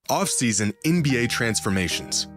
Off-season NBA transformations.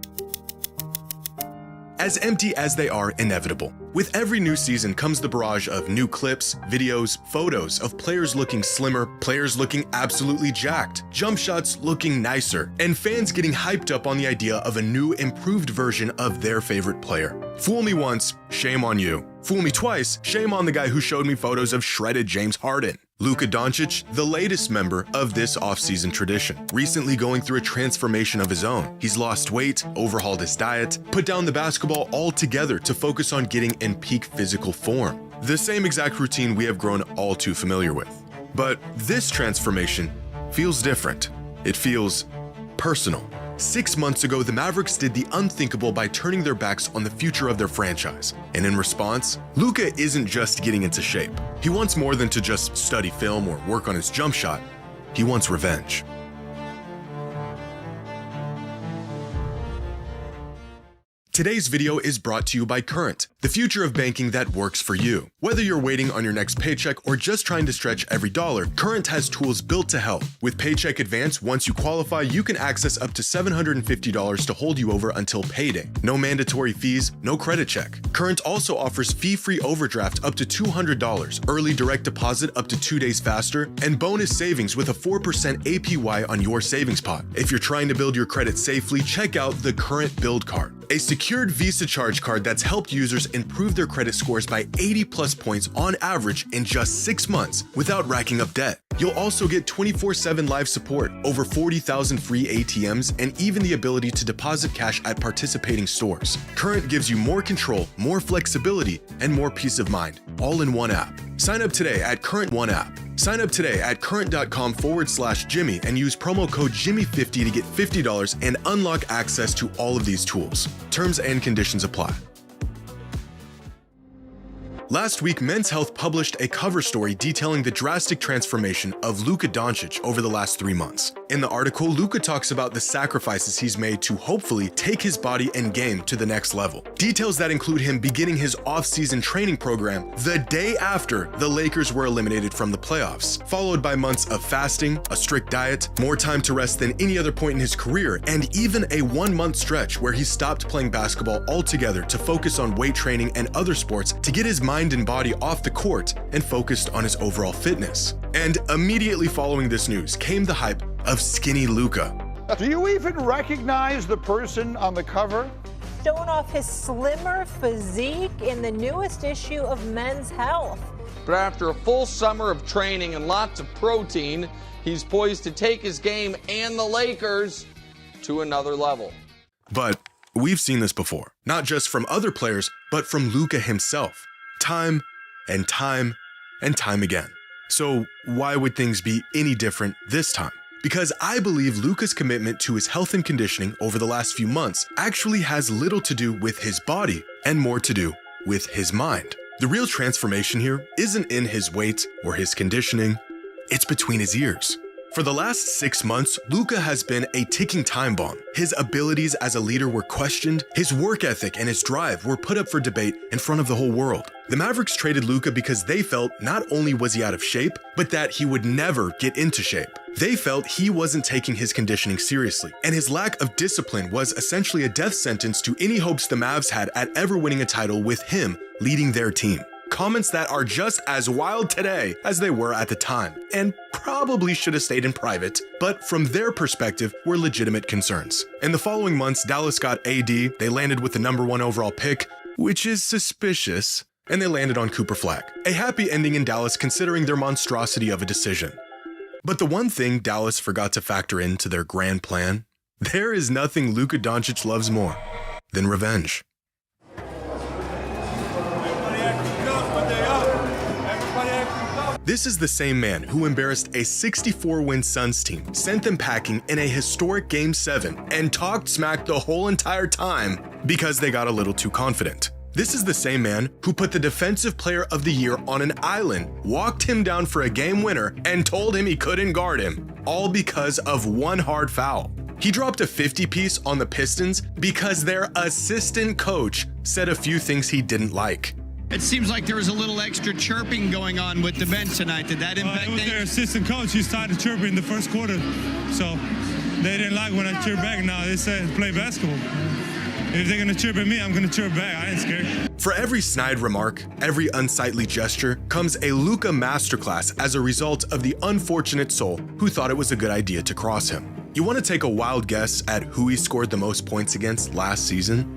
As empty as they are inevitable, with every new season comes the barrage of new clips, videos, photos of players looking slimmer, players looking absolutely jacked, jump shots looking nicer, and fans getting hyped up on the idea of a new, improved version of their favorite player. Fool me once, shame on you. Fool me twice, shame on the guy who showed me photos of shredded James Harden. Luka Doncic, the latest member of this offseason tradition, recently going through a transformation of his own. He's lost weight, overhauled his diet, put down the basketball altogether to focus on getting in peak physical form. The same exact routine we have grown all too familiar with. But this transformation feels different. It feels personal. 6 months ago, the Mavericks did the unthinkable by turning their backs on the future of their franchise. And in response, Luka isn't just getting into shape. He wants more than to just study film or work on his jump shot. He wants revenge. Today's video is brought to you by Current, the future of banking that works for you. Whether you're waiting on your next paycheck or just trying to stretch every dollar, Current has tools built to help. With Paycheck Advance, once you qualify, you can access up to $750 to hold you over until payday. No mandatory fees, no credit check. Current also offers fee-free overdraft up to $200, early direct deposit up to 2 days faster, and bonus savings with a 4% APY on your savings pot. If you're trying to build your credit safely, check out the Current Build Card, a secured Visa charge card that's helped users improve their credit scores by 80+ points on average in just 6 months without racking up debt. You'll also get 24/7 live support, over 40,000 free ATMs, and even the ability to deposit cash at participating stores. Current gives you more control, more flexibility, and more peace of mind, all in one app. Sign up today at Current One app. Sign up today at current.com/Jimmy and use promo code Jimmy50 to get $50 and unlock access to all of these tools. Terms and conditions apply. Last week, Men's Health published a cover story detailing the drastic transformation of Luka Doncic over the last 3 months. In the article, Luka talks about the sacrifices he's made to hopefully take his body and game to the next level. Details that include him beginning his off-season training program the day after the Lakers were eliminated from the playoffs, followed by months of fasting, a strict diet, more time to rest than any other point in his career, and even a 1-month stretch where he stopped playing basketball altogether to focus on weight training and other sports to get his mind and body off the court and focused on his overall fitness. And immediately following this news came the hype of skinny Luka. Do you even recognize the person on the cover? Showing off his slimmer physique in the newest issue of Men's Health. But after a full summer of training and lots of protein, he's poised to take his game and the Lakers to another level. But we've seen this before, not just from other players, but from Luka himself. Time and time and time again. So why would things be any different this time? Because I believe Luka's commitment to his health and conditioning over the last few months actually has little to do with his body and more to do with his mind. The real transformation here isn't in his weight or his conditioning, it's between his ears. For the last 6 months, Luka has been a ticking time bomb. His abilities as a leader were questioned, his work ethic and his drive were put up for debate in front of the whole world. The Mavericks traded Luka because they felt not only was he out of shape, but that he would never get into shape. They felt he wasn't taking his conditioning seriously, and his lack of discipline was essentially a death sentence to any hopes the Mavs had at ever winning a title with him leading their team. Comments that are just as wild today as they were at the time, and probably should have stayed in private, but from their perspective were legitimate concerns. In the following months, Dallas got AD, they landed with the #1 overall pick, which is suspicious, and they landed on Cooper Flag. A happy ending in Dallas considering their monstrosity of a decision. But the one thing Dallas forgot to factor into their grand plan, there is nothing Luka Doncic loves more than revenge. This is the same man who embarrassed a 64-win Suns team, sent them packing in a historic Game 7, and talked smack the whole entire time because they got a little too confident. This is the same man who put the Defensive Player of the Year on an island, walked him down for a game winner, and told him he couldn't guard him, all because of one hard foul. He dropped a 50-piece on the Pistons because their assistant coach said a few things he didn't like. It seems like there was a little extra chirping going on with the bench tonight. Did that impact it was their assistant coach. He started chirping in the first quarter. So they didn't like when I cheer back. Now they said play basketball. If they're gonna chirp at me, I'm gonna chirp back. I ain't scared. For every snide remark, every unsightly gesture, comes a Luka masterclass as a result of the unfortunate soul who thought it was a good idea to cross him. You want to take a wild guess at who he scored the most points against last season?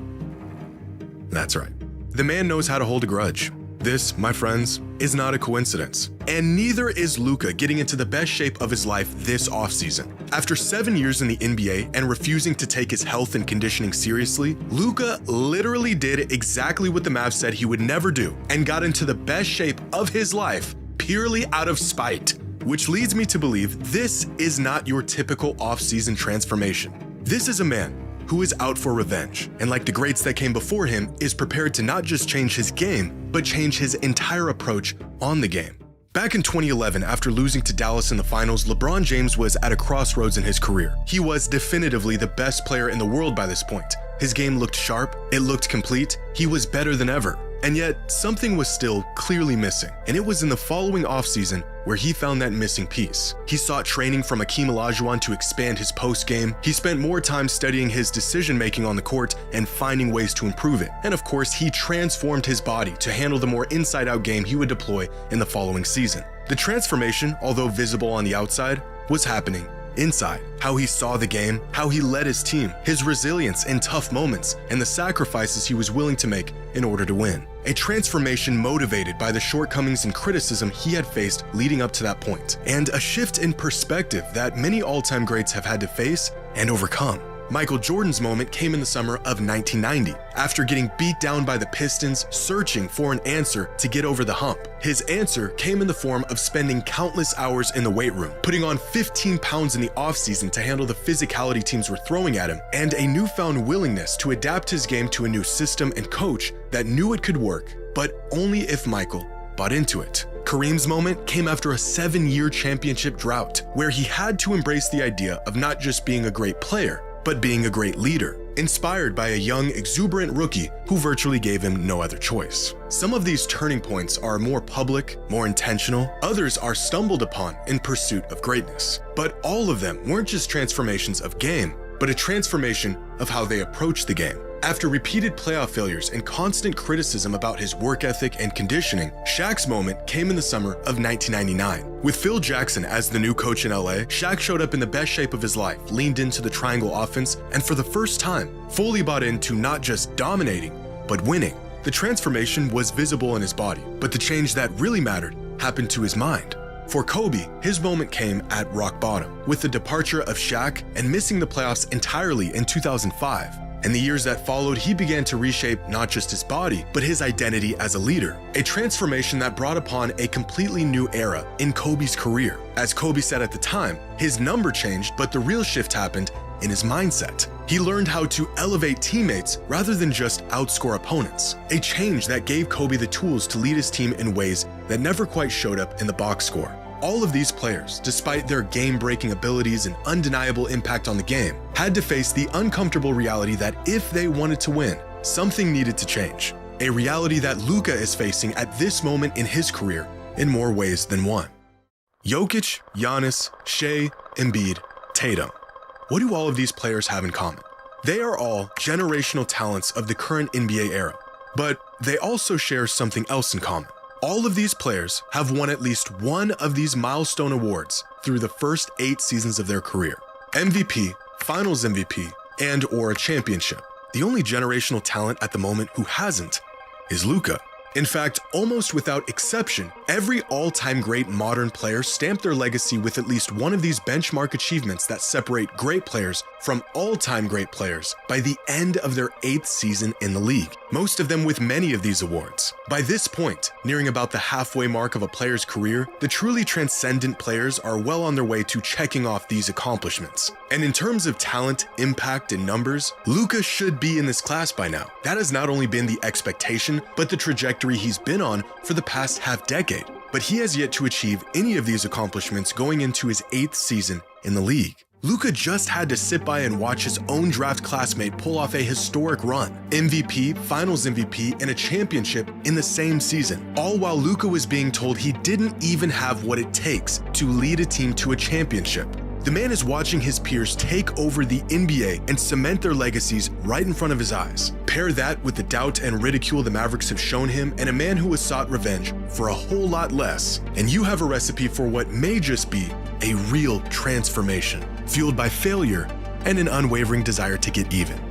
That's right. The man knows how to hold a grudge. This, my friends, is not a coincidence. And neither is Luka getting into the best shape of his life this offseason. After 7 years in the NBA and refusing to take his health and conditioning seriously, Luka literally did exactly what the Mavs said he would never do and got into the best shape of his life purely out of spite. Which leads me to believe this is not your typical offseason transformation. This is a man who is out for revenge, and like the greats that came before him, is prepared to not just change his game, but change his entire approach on the game. Back in 2011, after losing to Dallas in the finals, LeBron James was at a crossroads in his career. He was definitively the best player in the world by this point. His game looked sharp, it looked complete, he was better than ever. And yet, something was still clearly missing, and it was in the following offseason where he found that missing piece. He sought training from Hakeem Olajuwon to expand his post game. He spent more time studying his decision-making on the court and finding ways to improve it. And of course, he transformed his body to handle the more inside-out game he would deploy in the following season. The transformation, although visible on the outside, was happening inside. How he saw the game, how he led his team, his resilience in tough moments, and the sacrifices he was willing to make in order to win. A transformation motivated by the shortcomings and criticism he had faced leading up to that point, and a shift in perspective that many all-time greats have had to face and overcome. Michael Jordan's moment came in the summer of 1990, after getting beat down by the Pistons, searching for an answer to get over the hump. His answer came in the form of spending countless hours in the weight room, putting on 15 pounds in the offseason to handle the physicality teams were throwing at him, and a newfound willingness to adapt his game to a new system and coach that knew it could work, but only if Michael bought into it. Kareem's moment came after a 7-year championship drought, where he had to embrace the idea of not just being a great player, but being a great leader, inspired by a young, exuberant rookie who virtually gave him no other choice. Some of these turning points are more public, more intentional, others are stumbled upon in pursuit of greatness. But all of them weren't just transformations of game, but a transformation of how they approach the game. After repeated playoff failures and constant criticism about his work ethic and conditioning, Shaq's moment came in the summer of 1999. With Phil Jackson as the new coach in LA, Shaq showed up in the best shape of his life, leaned into the triangle offense, and for the first time, fully bought into not just dominating, but winning. The transformation was visible in his body, but the change that really mattered happened to his mind. For Kobe, his moment came at rock bottom, with the departure of Shaq and missing the playoffs entirely in 2005. In the years that followed, he began to reshape not just his body, but his identity as a leader, a transformation that brought upon a completely new era in Kobe's career. As Kobe said at the time, his number changed, but the real shift happened in his mindset. He learned how to elevate teammates rather than just outscore opponents, a change that gave Kobe the tools to lead his team in ways that never quite showed up in the box score. All of these players, despite their game-breaking abilities and undeniable impact on the game, had to face the uncomfortable reality that if they wanted to win, something needed to change. A reality that Luka is facing at this moment in his career in more ways than one. Jokic, Giannis, Shea, Embiid, Tatum. What do all of these players have in common? They are all generational talents of the current NBA era, but they also share something else in common. All of these players have won at least one of these milestone awards through the first 8 seasons of their career. MVP, Finals MVP, and/or a championship. The only generational talent at the moment who hasn't is Luka. In fact, almost without exception, every all-time great modern player stamped their legacy with at least one of these benchmark achievements that separate great players from all-time great players by the end of their 8th season in the league, most of them with many of these awards. By this point, nearing about the halfway mark of a player's career, the truly transcendent players are well on their way to checking off these accomplishments. And in terms of talent, impact, and numbers, Luka should be in this class by now. That has not only been the expectation, but the trajectory he's been on for the past half-decade. But he has yet to achieve any of these accomplishments going into his 8th season in the league. Luka just had to sit by and watch his own draft classmate pull off a historic run, MVP, Finals MVP, and a championship in the same season, all while Luka was being told he didn't even have what it takes to lead a team to a championship. The man is watching his peers take over the NBA and cement their legacies right in front of his eyes. Pair that with the doubt and ridicule the Mavericks have shown him and a man who has sought revenge for a whole lot less, and you have a recipe for what may just be a real transformation, fueled by failure and an unwavering desire to get even.